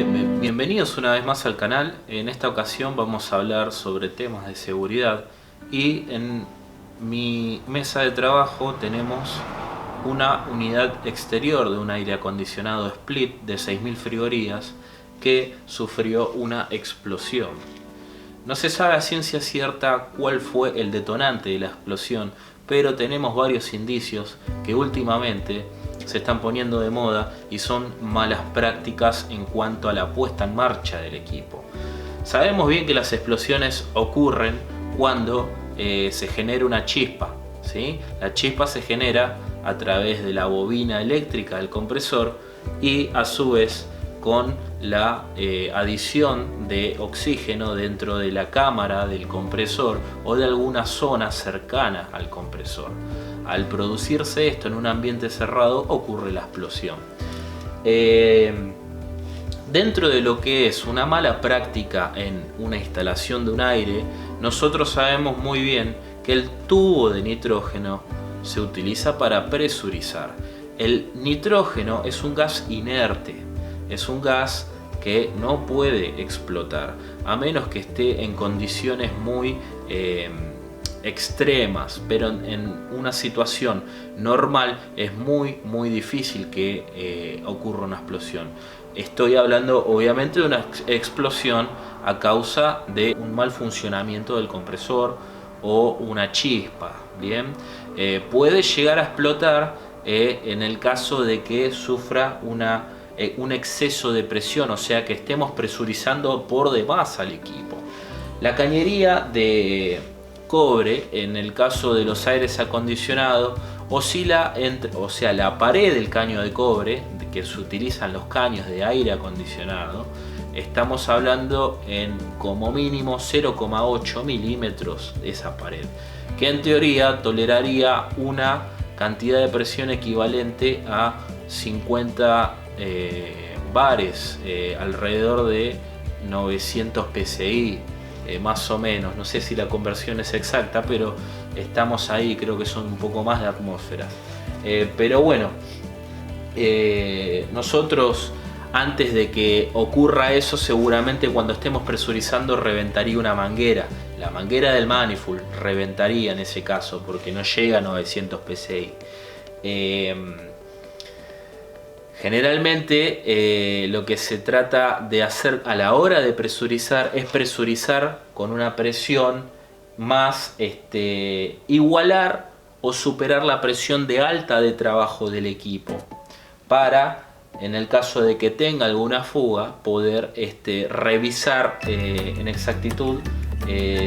Bienvenidos una vez más al canal. En esta ocasión vamos a hablar sobre temas de seguridad y en mi mesa de trabajo tenemos una unidad exterior de un aire acondicionado split de 6000 frigorías que sufrió una explosión. No se sabe a ciencia cierta cuál fue el detonante de la explosión, pero tenemos varios indicios que últimamente se están poniendo de moda y son malas prácticas en cuanto a la puesta en marcha del equipo. Sabemos bien que las explosiones ocurren cuando se genera una chispa, ¿sí? La chispa se genera a través de la bobina eléctrica del compresor y a su vez con la adición de oxígeno dentro de la cámara del compresor o de alguna zona cercana al compresor. Al producirse esto en un ambiente cerrado ocurre la explosión. Dentro de lo que es una mala práctica en una instalación de un aire, nosotros sabemos muy bien que el tubo de nitrógeno se utiliza para presurizar. El nitrógeno es un gas inerte, es un gas que no puede explotar a menos que esté en condiciones muy extremas, pero en una situación normal es muy difícil que ocurra una explosión. Estoy hablando obviamente de una explosión a causa de un mal funcionamiento del compresor o una chispa. Bien, puede llegar a explotar en el caso de que sufra un exceso de presión, o sea que estemos presurizando por demás al equipo. La cañería de cobre, en el caso de los aires acondicionados, oscila entre, o sea, la pared del caño de cobre que se utilizan los caños de aire acondicionado, estamos hablando en como mínimo 0,8 milímetros de esa pared, que en teoría toleraría una cantidad de presión equivalente a 50 bares, alrededor de 900 psi. Más o menos, no sé si la conversión es exacta, pero estamos ahí, creo que son un poco más de atmósfera. Pero bueno, nosotros antes de que ocurra eso, seguramente cuando estemos presurizando reventaría una manguera. La manguera del manifold reventaría en ese caso porque no llega a 900 psi. Generalmente lo que se trata de hacer a la hora de presurizar es presurizar con una presión más igualar o superar la presión de alta de trabajo del equipo para, en el caso de que tenga alguna fuga, poder revisar en exactitud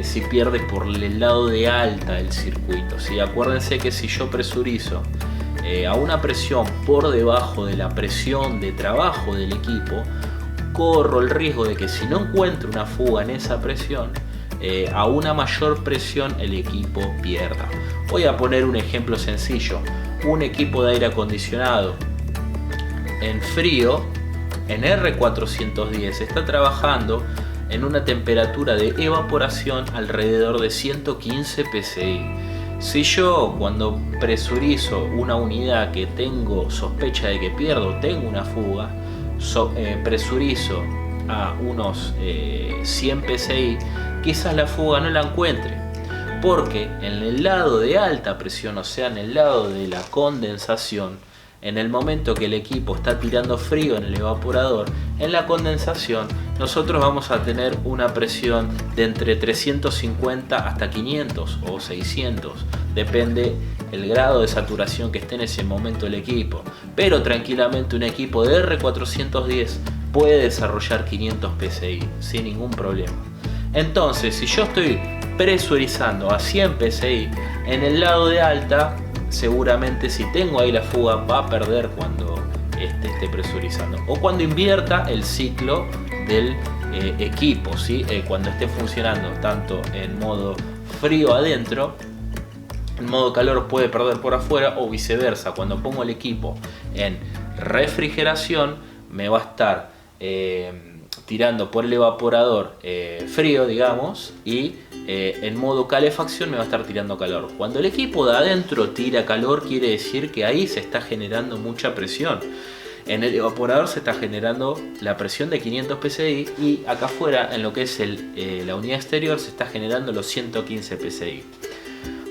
si pierde por el lado de alta del circuito, ¿sí? Acuérdense que si yo presurizo a una presión por debajo de la presión de trabajo del equipo, corro el riesgo de que si no encuentro una fuga en esa presión, a una mayor presión el equipo pierda. Voy a poner un ejemplo sencillo. Un equipo de aire acondicionado en frío, en R410, está trabajando en una temperatura de evaporación alrededor de 115 psi. Si yo cuando presurizo una unidad que tengo sospecha de que pierdo, tengo una fuga, presurizo a unos 100 psi, quizás la fuga no la encuentre, porque en el lado de alta presión, o sea en el lado de la condensación, en el momento que el equipo está tirando frío en el evaporador, en la condensación nosotros vamos a tener una presión de entre 350 hasta 500 o 600, depende el grado de saturación que esté en ese momento el equipo, pero tranquilamente un equipo de R410 puede desarrollar 500 psi sin ningún problema. Entonces, si yo estoy presurizando a 100 psi en el lado de alta, seguramente si tengo ahí la fuga va a perder cuando esté presurizando o cuando invierta el ciclo del equipo, ¿sí? Cuando esté funcionando tanto en modo frío adentro, en modo calor puede perder por afuera o viceversa. Cuando pongo el equipo en refrigeración me va a estar tirando por el evaporador frío, digamos, y en modo calefacción me va a estar tirando calor. Cuando el equipo de adentro tira calor, quiere decir que ahí se está generando mucha presión. En el evaporador se está generando la presión de 500 psi y acá afuera, en lo que es la unidad exterior, se está generando los 115 psi.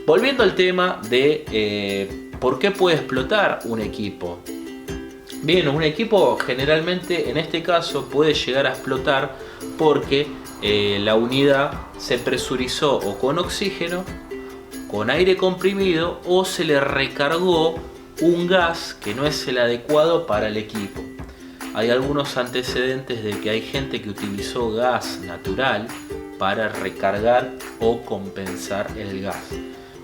Volviendo al tema de por qué puede explotar un equipo. Bien, un equipo generalmente en este caso puede llegar a explotar porque la unidad se presurizó o con oxígeno, con aire comprimido, o se le recargó un gas que no es el adecuado para el equipo. Hay algunos antecedentes de que hay gente que utilizó gas natural para recargar o compensar el gas.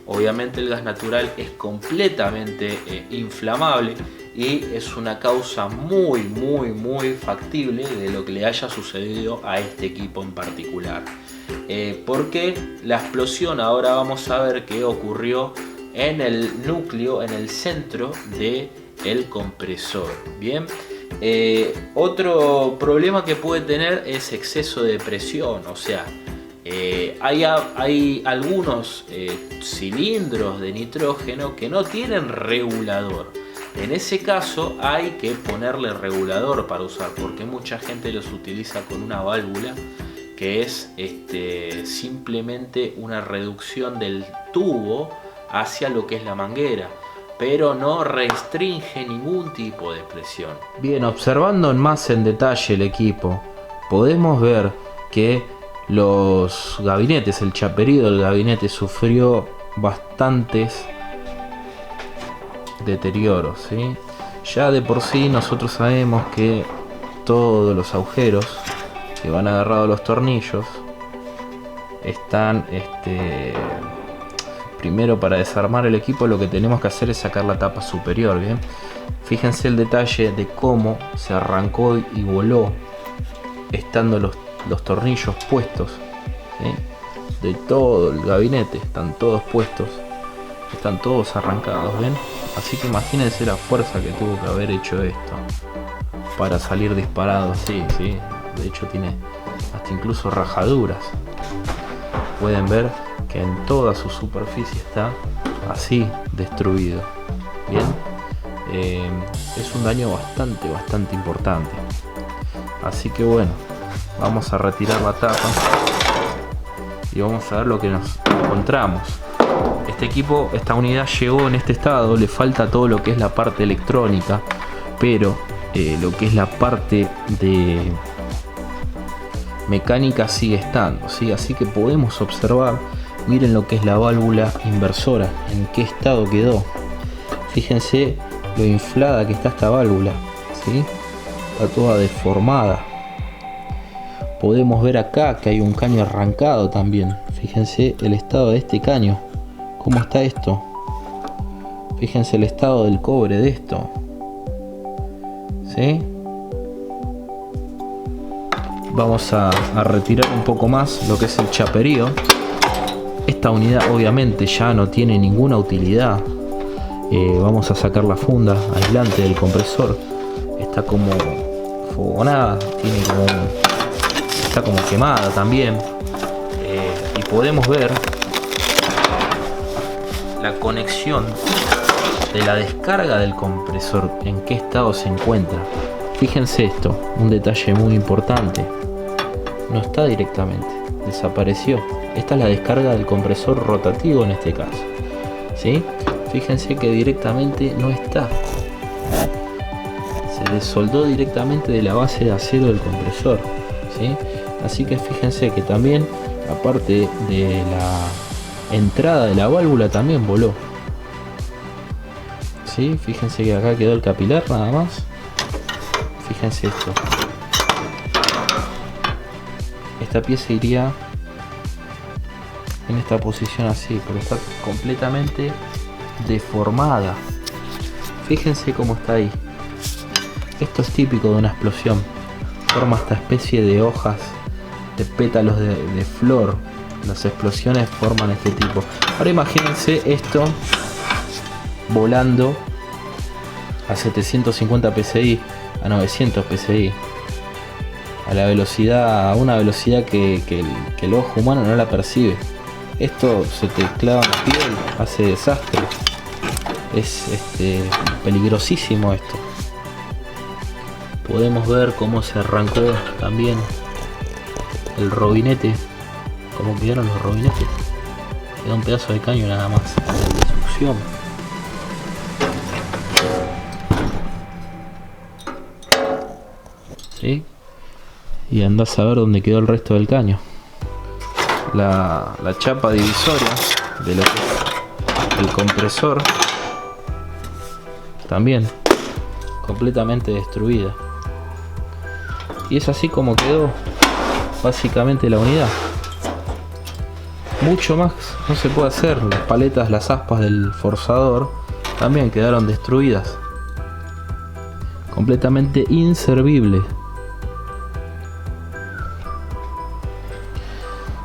Obviamente el gas natural es completamente inflamable y es una causa muy factible de lo que le haya sucedido a este equipo en particular. Porque la explosión, ahora vamos a ver qué ocurrió en el núcleo, en el centro del compresor. Bien, otro problema que puede tener es exceso de presión, o sea, hay algunos cilindros de nitrógeno que no tienen regulador. En ese caso hay que ponerle regulador para usar, porque mucha gente los utiliza con una válvula que es simplemente una reducción del tubo hacia lo que es la manguera, pero no restringe ningún tipo de presión. Bien, observando más en detalle el equipo, podemos ver que los gabinetes, el chaperío del gabinete sufrió bastantes deterioros, ¿sí? Ya de por sí nosotros sabemos que todos los agujeros que van agarrados a los tornillos están primero, para desarmar el equipo lo que tenemos que hacer es sacar la tapa superior. Bien, fíjense el detalle de cómo se arrancó y voló estando los tornillos puestos, ¿sí? De todo el gabinete están todos puestos, están todos arrancados, ¿ven? Así que imagínense la fuerza que tuvo que haber hecho esto para salir disparado así, ¿sí? De hecho tiene hasta incluso rajaduras. Pueden ver que en toda su superficie está así destruido. Bien, es un daño bastante importante. Así que bueno, vamos a retirar la tapa y vamos a ver lo que nos encontramos. Este equipo, esta unidad llegó en este estado, le falta todo lo que es la parte electrónica, pero lo que es la parte de mecánica sigue estando, ¿sí? Así que podemos observar, miren lo que es la válvula inversora, en qué estado quedó. Fíjense lo inflada que está esta válvula, ¿sí? Está toda deformada. Podemos ver acá que hay un caño arrancado también. Fíjense el estado de este caño, cómo está esto. Fíjense el estado del cobre de esto, ¿sí? Vamos a retirar un poco más lo que es el chaperío. Esta unidad obviamente ya no tiene ninguna utilidad. Vamos a sacar la funda aislante del compresor. Está como fogonada, está como quemada también. Y podemos ver la conexión de la descarga del compresor, en qué estado se encuentra. Fíjense esto, un detalle muy importante. No está directamente, desapareció. Esta es la descarga del compresor rotativo en este caso, ¿sí? Fíjense que directamente no está. Se desoldó directamente de la base de acero del compresor, ¿sí? Así que fíjense que también la parte de la entrada de la válvula también voló, ¿sí? Fíjense que acá quedó el capilar nada más. Fíjense esto. Esta pieza iría en esta posición así, pero está completamente deformada. Fíjense cómo está ahí. Esto es típico de una explosión. Forma esta especie de hojas, de pétalos de flor. Las explosiones forman este tipo. Ahora imagínense esto volando a 750 psi, a 900 psi, a la velocidad, a una velocidad que el ojo humano no la percibe. Esto se te clava en la piel, hace desastre. Es peligrosísimo esto. podemos ver cómo se arrancó también el robinete, cómo quedaron los robinetes. Queda un pedazo de caño nada más de succión. ¿Sí? Y andás a ver dónde quedó el resto del caño. La chapa divisoria de lo que es el compresor también completamente destruida. Y es así como quedó básicamente la unidad. Mucho más no se puede hacer. Las paletas, las aspas del forzador también quedaron destruidas, completamente inservible.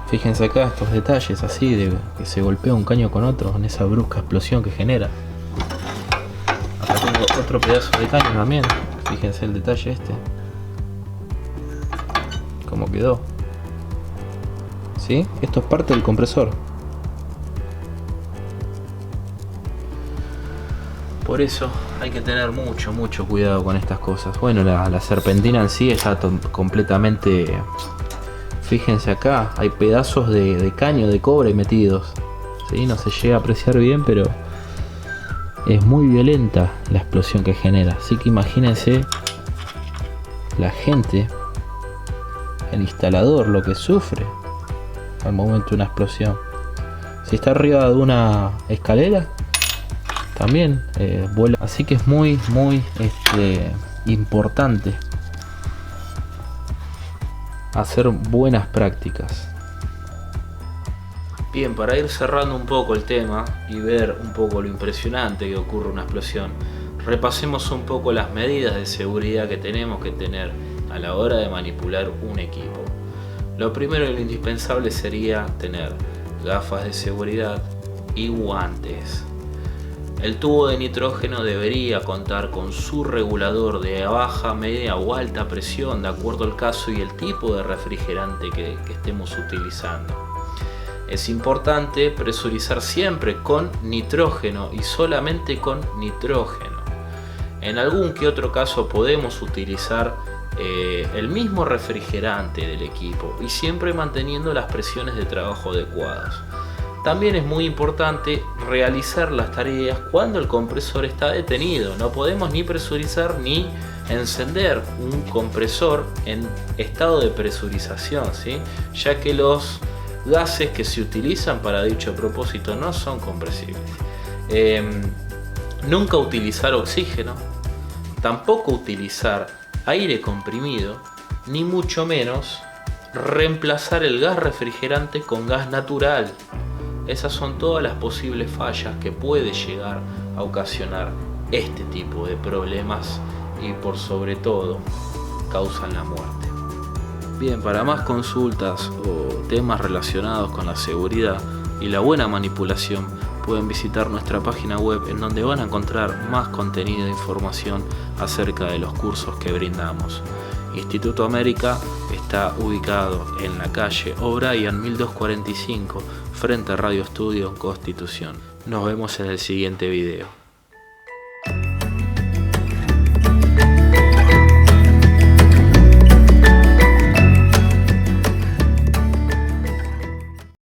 Fíjense acá estos detalles así de que se golpea un caño con otro en esa brusca explosión que genera. Acá tengo otro pedazo de caño también. Fíjense el detalle este, cómo quedó. ¿Sí? Esto es parte del compresor. Por eso hay que tener mucho cuidado con estas cosas. Bueno, la serpentina en sí está completamente... Fíjense acá, hay pedazos de caño de cobre metidos. ¿Sí? No se llega a apreciar bien, pero es muy violenta la explosión que genera. Así que imagínense la gente, el instalador, lo que sufre al momento de una explosión. Si está arriba de una escalera, también vuela. Así que es muy importante hacer buenas prácticas. Bien, para ir cerrando un poco el tema y ver un poco lo impresionante que ocurre una explosión, repasemos un poco las medidas de seguridad que tenemos que tener a la hora de manipular un equipo. Lo primero y lo indispensable sería tener gafas de seguridad y guantes. El tubo de nitrógeno debería contar con su regulador de baja, media o alta presión de acuerdo al caso y el tipo de refrigerante que estemos utilizando. Es importante presurizar siempre con nitrógeno y solamente con nitrógeno. En algún que otro caso podemos utilizar el mismo refrigerante del equipo y siempre manteniendo las presiones de trabajo adecuadas. También es muy importante realizar las tareas cuando el compresor está detenido. No podemos ni presurizar ni encender un compresor en estado de presurización, ¿sí? Ya que los gases que se utilizan para dicho propósito no son compresibles. Nunca utilizar oxígeno, tampoco utilizar aire comprimido, ni mucho menos reemplazar el gas refrigerante con gas natural. Esas son todas las posibles fallas que puede llegar a ocasionar este tipo de problemas y por sobre todo causan la muerte. Bien, para más consultas o temas relacionados con la seguridad y la buena manipulación pueden visitar nuestra página web en donde van a encontrar más contenido e información acerca de los cursos que brindamos. Instituto América está ubicado en la calle O'Brien 1245 frente a Radio Estudio Constitución. Nos vemos en el siguiente video.